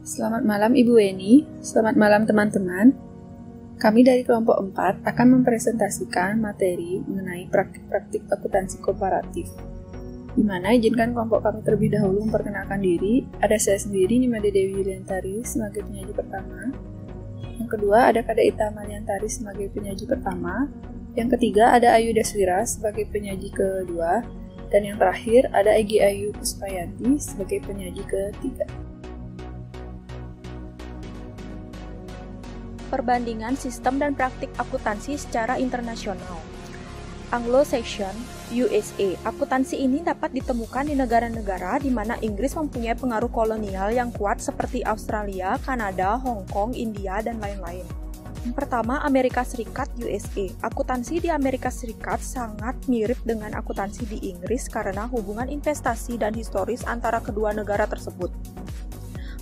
Selamat malam Ibu Weni, selamat malam teman-teman. Kami dari kelompok 4 akan mempresentasikan materi mengenai praktik-praktik akuntansi komparatif. Di mana izinkan kelompok kami terlebih dahulu memperkenalkan diri. Ada saya sendiri, Nimade Dewi Yuliantari sebagai penyaji pertama. Yang kedua ada Kak Ita Maliantari sebagai penyaji pertama. Yang ketiga ada Ayu Deswira sebagai penyaji kedua. Dan yang terakhir ada Egy Ayu Puspayanti sebagai penyaji ketiga. Perbandingan sistem dan praktik akuntansi secara internasional. Anglo-Saxon USA. Akuntansi ini dapat ditemukan di negara-negara di mana Inggris mempunyai pengaruh kolonial yang kuat seperti Australia, Kanada, Hong Kong, India, dan lain-lain. Yang pertama, Amerika Serikat USA. Akuntansi di Amerika Serikat sangat mirip dengan akuntansi di Inggris karena hubungan investasi dan historis antara kedua negara tersebut.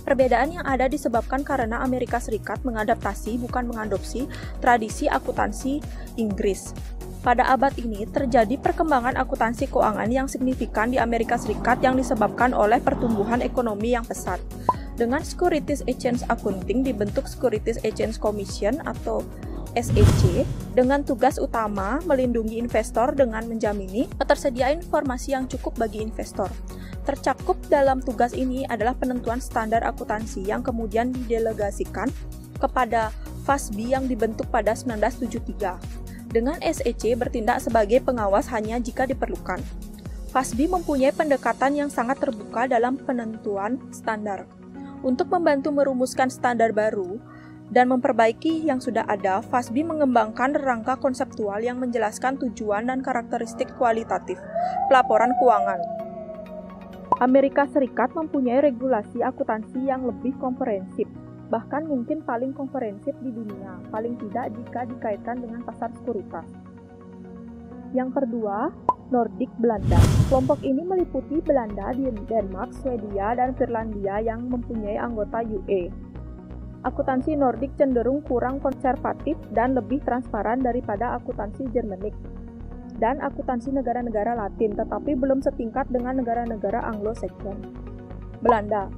Perbedaan yang ada disebabkan karena Amerika Serikat mengadaptasi bukan mengadopsi tradisi akuntansi Inggris. Pada abad ini terjadi perkembangan akuntansi keuangan yang signifikan di Amerika Serikat yang disebabkan oleh pertumbuhan ekonomi yang pesat. Dengan Securities Exchange Accounting dibentuk Securities Exchange Commission atau SEC dengan tugas utama melindungi investor dengan menjamini ketersediaan informasi yang cukup bagi investor. Tercakup dalam tugas ini adalah penentuan standar akuntansi yang kemudian didelegasikan kepada FASB yang dibentuk pada 1973. Dengan SEC bertindak sebagai pengawas hanya jika diperlukan. FASB mempunyai pendekatan yang sangat terbuka dalam penentuan standar. Untuk membantu merumuskan standar baru dan memperbaiki yang sudah ada, FASB mengembangkan rangka konseptual yang menjelaskan tujuan dan karakteristik kualitatif pelaporan keuangan. Amerika Serikat mempunyai regulasi akuntansi yang lebih komprehensif, bahkan mungkin paling komprehensif di dunia, paling tidak jika dikaitkan dengan pasar sekuritas. Yang kedua, Nordik Belanda. Kelompok ini meliputi Belanda, Denmark, Swedia, dan Finlandia yang mempunyai anggota UE. Akuntansi Nordik cenderung kurang konservatif dan lebih transparan daripada akuntansi Jermanik dan akuntansi negara-negara Latin, tetapi belum setingkat dengan negara-negara Anglo-Saxon. Belanda.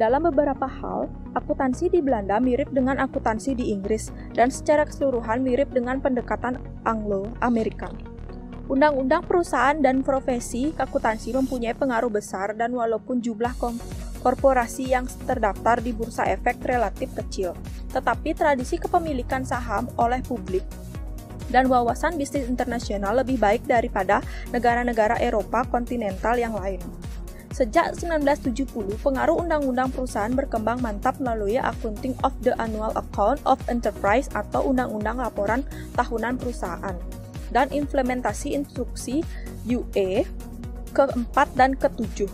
Dalam beberapa hal, akuntansi di Belanda mirip dengan akuntansi di Inggris dan secara keseluruhan mirip dengan pendekatan Anglo-Amerikan. Undang-undang perusahaan dan profesi akuntansi mempunyai pengaruh besar dan walaupun jumlah korporasi yang terdaftar di bursa efek relatif kecil, tetapi tradisi kepemilikan saham oleh publik dan wawasan bisnis internasional lebih baik daripada negara-negara Eropa kontinental yang lain. Sejak 1970, pengaruh undang-undang perusahaan berkembang mantap melalui Accounting of the Annual Account of Enterprise atau Undang-Undang Laporan Tahunan Perusahaan dan implementasi instruksi UE ke-4 dan ke-7.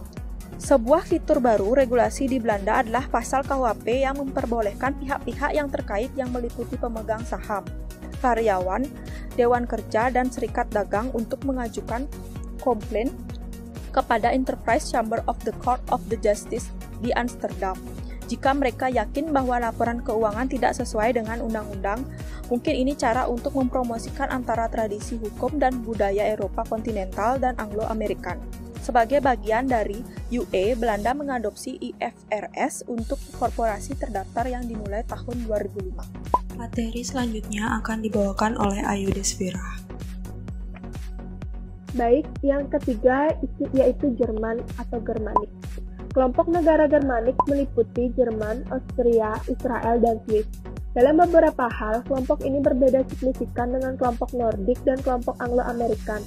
Sebuah fitur baru regulasi di Belanda adalah pasal KUHP yang memperbolehkan pihak-pihak yang terkait yang meliputi pemegang saham, karyawan, dewan kerja, dan serikat dagang untuk mengajukan komplain kepada Enterprise Chamber of the Court of the Justice di Amsterdam. Jika mereka yakin bahwa laporan keuangan tidak sesuai dengan undang-undang, mungkin ini cara untuk mempromosikan antara tradisi hukum dan budaya Eropa kontinental dan Anglo-Amerikan. Sebagai bagian dari UE, Belanda mengadopsi IFRS untuk korporasi terdaftar yang dimulai tahun 2005. Materi selanjutnya akan dibawakan oleh Ayu Deswira. Baik, yang ketiga yaitu Jerman atau Germanik. Kelompok negara Germanik meliputi Jerman, Austria, Israel, dan Swiss. Dalam beberapa hal, kelompok ini berbeda signifikan dengan kelompok Nordik dan kelompok Anglo-Amerikan.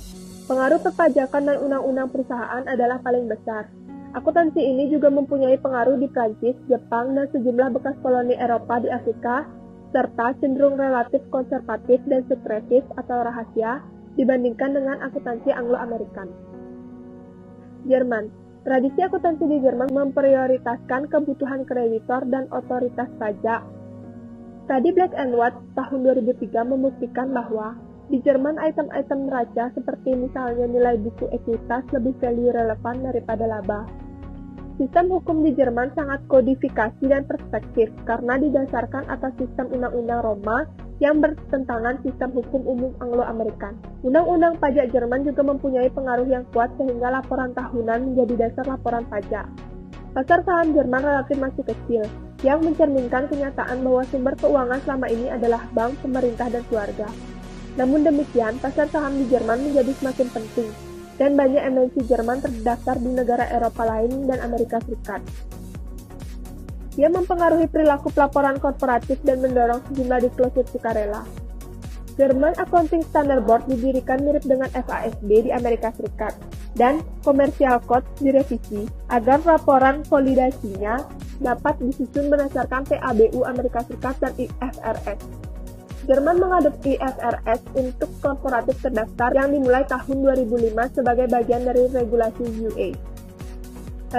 Pengaruh perpajakan dan undang-undang perusahaan adalah paling besar. Akuntansi ini juga mempunyai pengaruh di Prancis, Jepang, dan sejumlah bekas koloni Eropa di Afrika, serta cenderung relatif konservatif dan sekretif atau rahasia dibandingkan dengan akuntansi Anglo-Amerikan. Jerman. Tradisi akuntansi di Jerman memprioritaskan kebutuhan kreditor dan otoritas pajak. Studi Black and White tahun 2003 membuktikan bahwa di Jerman item-item neraca seperti misalnya nilai buku ekuitas lebih value relevan daripada laba. Sistem hukum di Jerman sangat kodifikasi dan perspektif karena didasarkan atas sistem Undang-Undang Roma yang bertentangan sistem hukum umum Anglo-Amerikan. Undang-undang pajak Jerman juga mempunyai pengaruh yang kuat sehingga laporan tahunan menjadi dasar laporan pajak. Pasar saham Jerman relatif masih kecil. yang mencerminkan kenyataan bahwa sumber keuangan selama ini adalah bank, pemerintah, dan keluarga. Namun demikian, pasar saham di Jerman menjadi semakin penting, dan banyak MNC Jerman terdaftar di negara Eropa lain dan Amerika Serikat. Ia mempengaruhi perilaku pelaporan korporatif dan mendorong sejumlah disclosure sukarela. German Accounting Standard Board didirikan mirip dengan FASB di Amerika Serikat, dan Commercial Code direvisi agar laporan konsolidasinya dapat disusun berdasarkan PABU Amerika Serikat dan IFRS. Jerman mengadopsi IFRS untuk korporatif terdaftar yang dimulai tahun 2005 sebagai bagian dari regulasi UA.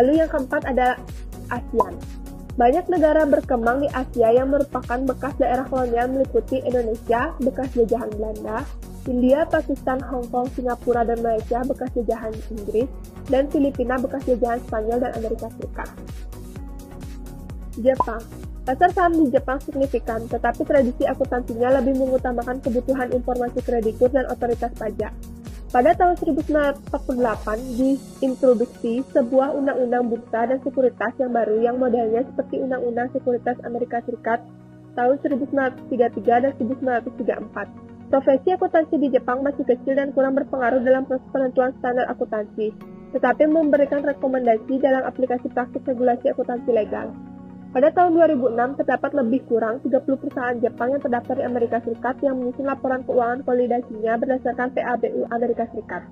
Lalu yang keempat adalah ASEAN. Banyak negara berkembang di Asia yang merupakan bekas daerah kolonial meliputi Indonesia, bekas jajahan Belanda, India, Pakistan, Hong Kong, Singapura, dan Malaysia, bekas jajahan Inggris, dan Filipina, bekas jajahan Spanyol dan Amerika Serikat. Jepang. Pasar saham di Jepang signifikan, tetapi tradisi akuntansinya lebih mengutamakan kebutuhan informasi kreditur dan otoritas pajak. Pada tahun 1948, diintroduksi sebuah undang-undang bursa dan sekuritas yang baru yang modelnya seperti Undang-Undang Sekuritas Amerika Serikat tahun 1933 dan 1934. Profesi akuntansi di Jepang masih kecil dan kurang berpengaruh dalam proses penentuan standar akuntansi, tetapi memberikan rekomendasi dalam aplikasi praktik regulasi akuntansi legal. Pada tahun 2006, terdapat lebih kurang 30 perusahaan Jepang yang terdaftar di Amerika Serikat yang menyusun laporan keuangan konsolidasinya berdasarkan PABU Amerika Serikat,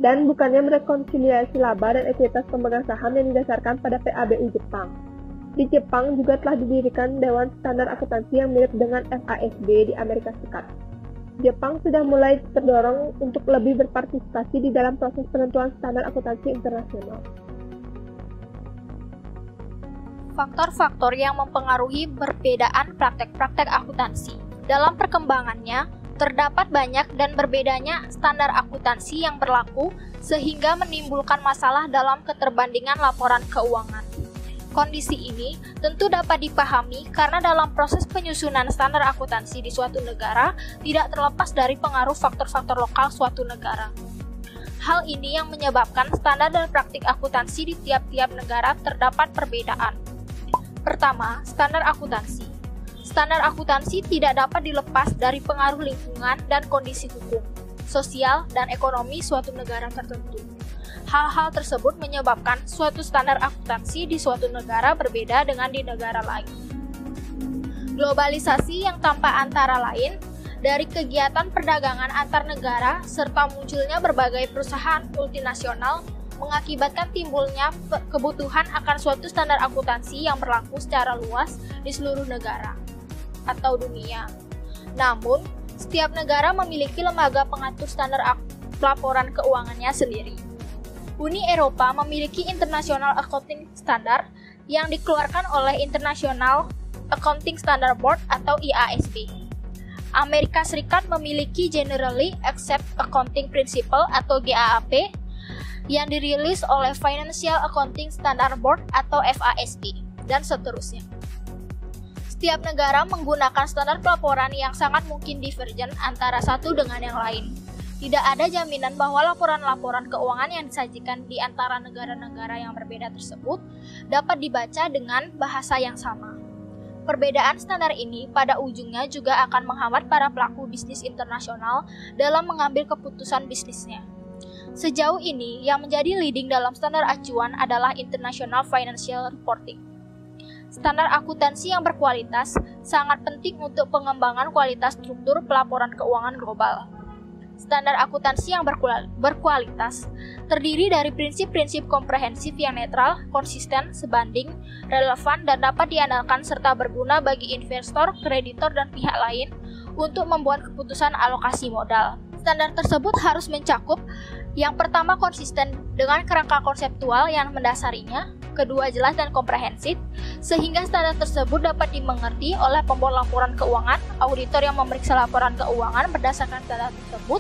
dan bukannya merekonsiliasi laba dan ekuitas pemegang saham yang didasarkan pada PABU Jepang. Di Jepang juga telah didirikan Dewan Standar Akuntansi yang mirip dengan FASB di Amerika Serikat. Jepang sudah mulai terdorong untuk lebih berpartisipasi di dalam proses penentuan standar akuntansi internasional. Faktor-faktor yang mempengaruhi perbedaan praktek-praktek akuntansi. Dalam perkembangannya, terdapat banyak dan berbedanya standar akuntansi yang berlaku sehingga menimbulkan masalah dalam keterbandingan laporan keuangan. Kondisi ini tentu dapat dipahami karena dalam proses penyusunan standar akuntansi di suatu negara tidak terlepas dari pengaruh faktor-faktor lokal suatu negara. Hal ini yang menyebabkan standar dan praktik akuntansi di tiap-tiap negara terdapat perbedaan. Pertama, standar akuntansi. Standar akuntansi tidak dapat dilepas dari pengaruh lingkungan dan kondisi hukum, sosial, dan ekonomi suatu negara tertentu. Hal-hal tersebut menyebabkan suatu standar akuntansi di suatu negara berbeda dengan di negara lain. Globalisasi yang tampak antara lain dari kegiatan perdagangan antar negara serta munculnya berbagai perusahaan multinasional mengakibatkan timbulnya kebutuhan akan suatu standar akuntansi yang berlaku secara luas di seluruh negara atau dunia. Namun, setiap negara memiliki lembaga pengatur standar pelaporan keuangannya sendiri. Uni Eropa memiliki International Accounting Standard yang dikeluarkan oleh International Accounting Standard Board atau IASB. Amerika Serikat memiliki Generally Accepted Accounting Principle atau GAAP yang dirilis oleh Financial Accounting Standard Board atau FASB, dan seterusnya. Setiap negara menggunakan standar pelaporan yang sangat mungkin divergen antara satu dengan yang lain. Tidak ada jaminan bahwa laporan-laporan keuangan yang disajikan di antara negara-negara yang berbeda tersebut dapat dibaca dengan bahasa yang sama. Perbedaan standar ini pada ujungnya juga akan menghambat para pelaku bisnis internasional dalam mengambil keputusan bisnisnya. Sejauh ini, yang menjadi leading dalam standar acuan adalah International Financial Reporting. Standar akuntansi yang berkualitas sangat penting untuk pengembangan kualitas struktur pelaporan keuangan global. Standar akuntansi yang berkualitas terdiri dari prinsip-prinsip komprehensif yang netral, konsisten, sebanding, relevan, dan dapat diandalkan serta berguna bagi investor, kreditor, dan pihak lain untuk membuat keputusan alokasi modal. Standar tersebut harus mencakup yang pertama konsisten dengan kerangka konseptual yang mendasarinya, kedua jelas dan komprehensif, sehingga standar tersebut dapat dimengerti oleh pembuat laporan keuangan, auditor yang memeriksa laporan keuangan berdasarkan standar tersebut,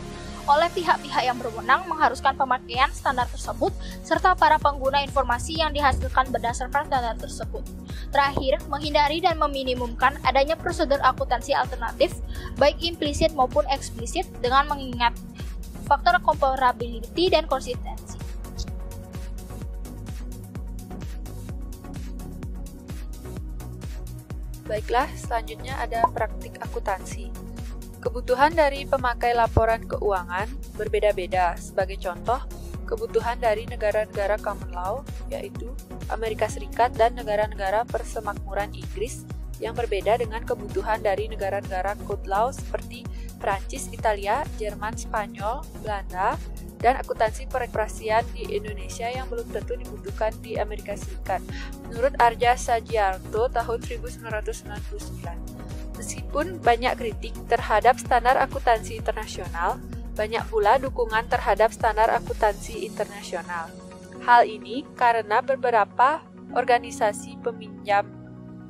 oleh pihak-pihak yang berwenang mengharuskan pemakaian standar tersebut, serta para pengguna informasi yang dihasilkan berdasarkan standar tersebut. Terakhir, menghindari dan meminimumkan adanya prosedur akuntansi alternatif, baik implisit maupun eksplisit, dengan mengingat faktor comparability dan konsistensi. Baiklah, selanjutnya ada praktik akuntansi. Kebutuhan dari pemakai laporan keuangan berbeda-beda. Sebagai contoh, kebutuhan dari negara-negara common law, yaitu Amerika Serikat dan negara-negara persemakmuran Inggris, yang berbeda dengan kebutuhan dari negara-negara code law seperti Prancis, Italia, Jerman, Spanyol, Belanda, dan akuntansi perekspresian di Indonesia yang belum tentu dibutuhkan di Amerika Serikat. Menurut Arja Sajiarto tahun 1999. Meskipun banyak kritik terhadap standar akuntansi internasional, banyak pula dukungan terhadap standar akuntansi internasional. Hal ini karena beberapa organisasi peminjam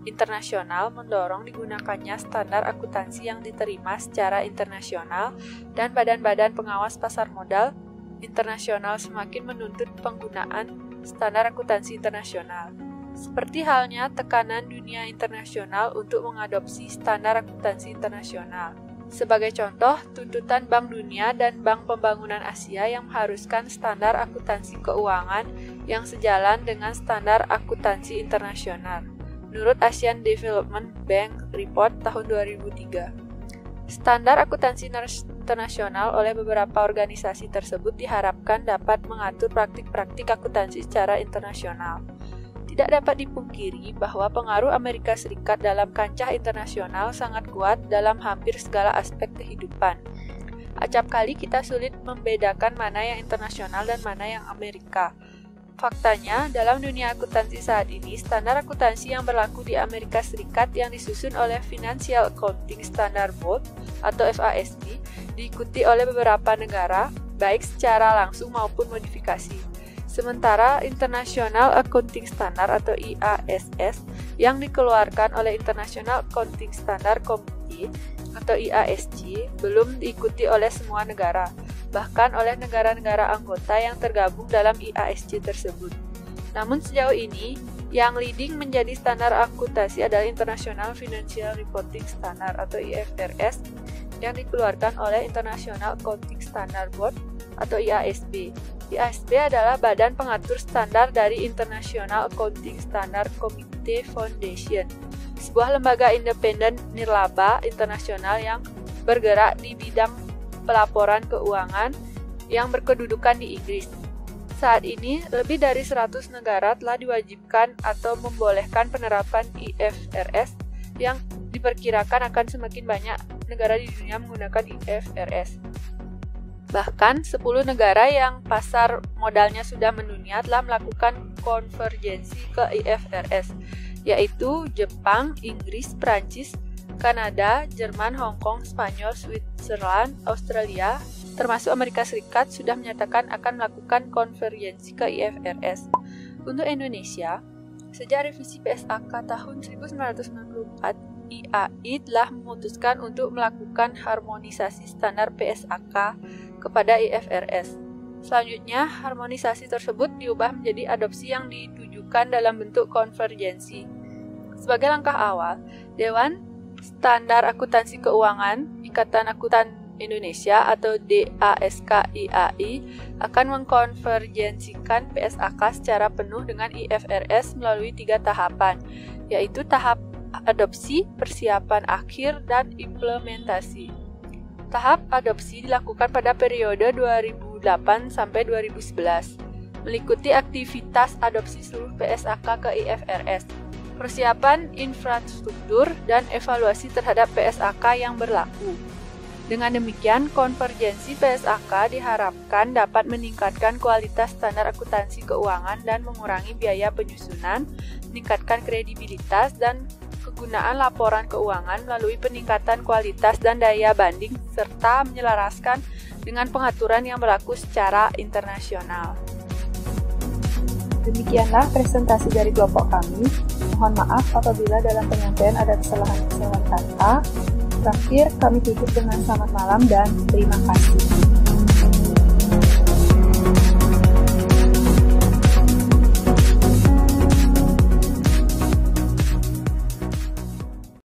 internasional mendorong digunakannya standar akuntansi yang diterima secara internasional, dan badan-badan pengawas pasar modal internasional semakin menuntut penggunaan standar akuntansi internasional. Seperti halnya tekanan dunia internasional untuk mengadopsi standar akuntansi internasional. Sebagai contoh, tuntutan Bank Dunia dan Bank Pembangunan Asia yang mengharuskan standar akuntansi keuangan yang sejalan dengan standar akuntansi internasional. Menurut Asian Development Bank Report tahun 2003. Standar akuntansi internasional oleh beberapa organisasi tersebut diharapkan dapat mengatur praktik-praktik akuntansi secara internasional. Tidak dapat dipungkiri bahwa pengaruh Amerika Serikat dalam kancah internasional sangat kuat dalam hampir segala aspek kehidupan. Acap kali kita sulit membedakan mana yang internasional dan mana yang Amerika. Faktanya, dalam dunia akuntansi saat ini, standar akuntansi yang berlaku di Amerika Serikat yang disusun oleh Financial Accounting Standard Board atau FASB diikuti oleh beberapa negara, baik secara langsung maupun modifikasi. Sementara International Accounting Standard atau IASS yang dikeluarkan oleh International Accounting Standard Committee atau IASC belum diikuti oleh semua negara, bahkan oleh negara-negara anggota yang tergabung dalam IASC tersebut. Namun sejauh ini, yang leading menjadi standar akuntansi adalah International Financial Reporting Standard atau IFRS yang dikeluarkan oleh International Accounting Standard Board atau IASB. IASB adalah badan pengatur standar dari International Accounting Standard Committee Foundation, sebuah lembaga independen nirlaba internasional yang bergerak di bidang pelaporan keuangan yang berkedudukan di Inggris. Saat ini, lebih dari 100 negara telah diwajibkan atau membolehkan penerapan IFRS yang diperkirakan akan semakin banyak negara di dunia menggunakan IFRS. Bahkan, 10 negara yang pasar modalnya sudah mendunia telah melakukan konvergensi ke IFRS, yaitu Jepang, Inggris, Prancis, Kanada, Jerman, Hong Kong, Spanyol, Switzerland, Australia, termasuk Amerika Serikat sudah menyatakan akan melakukan konvergensi ke IFRS. Untuk Indonesia, sejak revisi PSAK tahun 1994, IAI telah memutuskan untuk melakukan harmonisasi standar PSAK kepada IFRS. Selanjutnya, harmonisasi tersebut diubah menjadi adopsi yang ditujukan dalam bentuk konvergensi. Sebagai langkah awal, Dewan Standar Akuntansi Keuangan Ikatan Akuntan Indonesia atau DASK-IAI akan mengkonvergensikan PSAK secara penuh dengan IFRS melalui 3 tahapan, yaitu tahap adopsi, persiapan akhir, dan implementasi. Tahap adopsi dilakukan pada periode 2008 sampai 2011, meliputi aktivitas adopsi seluruh PSAK ke IFRS, persiapan infrastruktur, dan evaluasi terhadap PSAK yang berlaku. Dengan demikian, konvergensi PSAK diharapkan dapat meningkatkan kualitas standar akuntansi keuangan dan mengurangi biaya penyusunan, meningkatkan kredibilitas dan kegunaan laporan keuangan melalui peningkatan kualitas dan daya banding, serta menyelaraskan dengan pengaturan yang berlaku secara internasional. Demikianlah presentasi dari kelompok kami. Mohon maaf apabila dalam penyampaian ada kesalahan-kesalahan kata. Terakhir, kami tutup dengan selamat malam dan terima kasih.